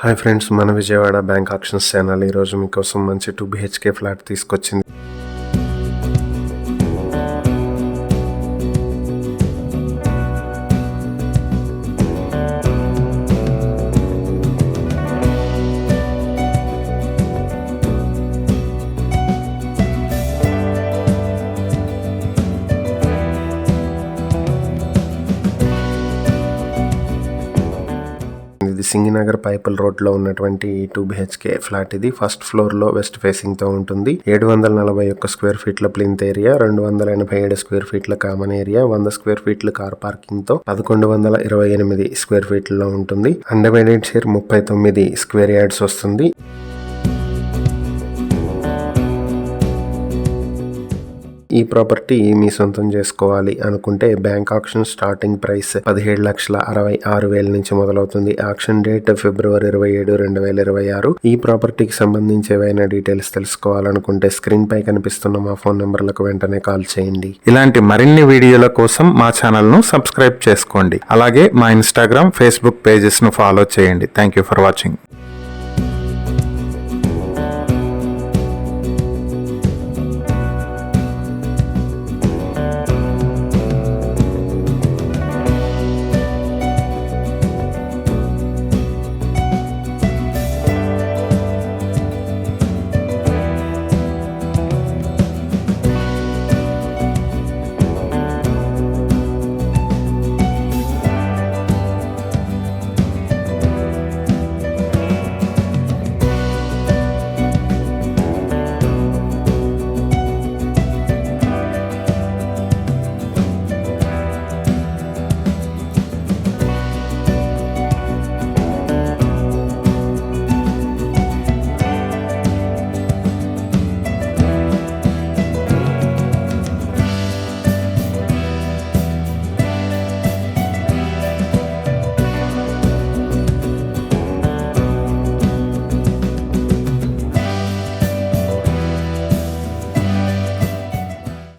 Hi friends, మన Vijayawada bank actions channel ఈరోజు మీకోసం మంచి 2 BHK ఫ్లాట్ తీసుకొచ్చింది. ఇది సింగినగర్ పైపుల్ రోడ్ లో ఉన్నటువంటి 2 BHK ఫ్లాట్. ఇది ఫస్ట్ ఫ్లోర్ లో వెస్ట్ ఫేసింగ్ తో ఉంటుంది. 741 స్క్వేర్ ఫీట్ల ప్లింత్ ఏరియా, 287 స్క్వేర్ ఫీట్ల కామన్ ఏరియా, 100 స్క్వేర్ ఫీట్ల కార్ పార్కింగ్ తో 1128 స్క్వేర్ ఫీట్లలో ఉంటుంది. అన్డివైడెడ్ షేర్ 39 స్క్వేర్ యార్డ్స్ వస్తుంది. ఈ ప్రాపర్టీ మీ సొంతం చేసుకోవాలి అనుకుంటే బ్యాంక్ ఆక్షన్ స్టార్టింగ్ ప్రైస్ 17,66,000 నుంచి మొదలవుతుంది. ఆక్షన్ డేట్ ఫిబ్రవరి 27, 2026. ఈ ప్రాపర్టీకి సంబంధించి ఏవైనా డీటెయిల్స్ తెలుసుకోవాలనుకుంటే స్క్రీన్ పై కనిపిస్తున్న మా ఫోన్ నంబర్లకు వెంటనే కాల్ చేయండి. ఇలాంటి మరిన్ని వీడియోల కోసం మా ఛానల్ ను సబ్స్క్రైబ్ చేసుకోండి. అలాగే మా ఇన్స్టాగ్రామ్, ఫేస్బుక్ పేజెస్ ను ఫాలో చేయండి. Thank you for watching.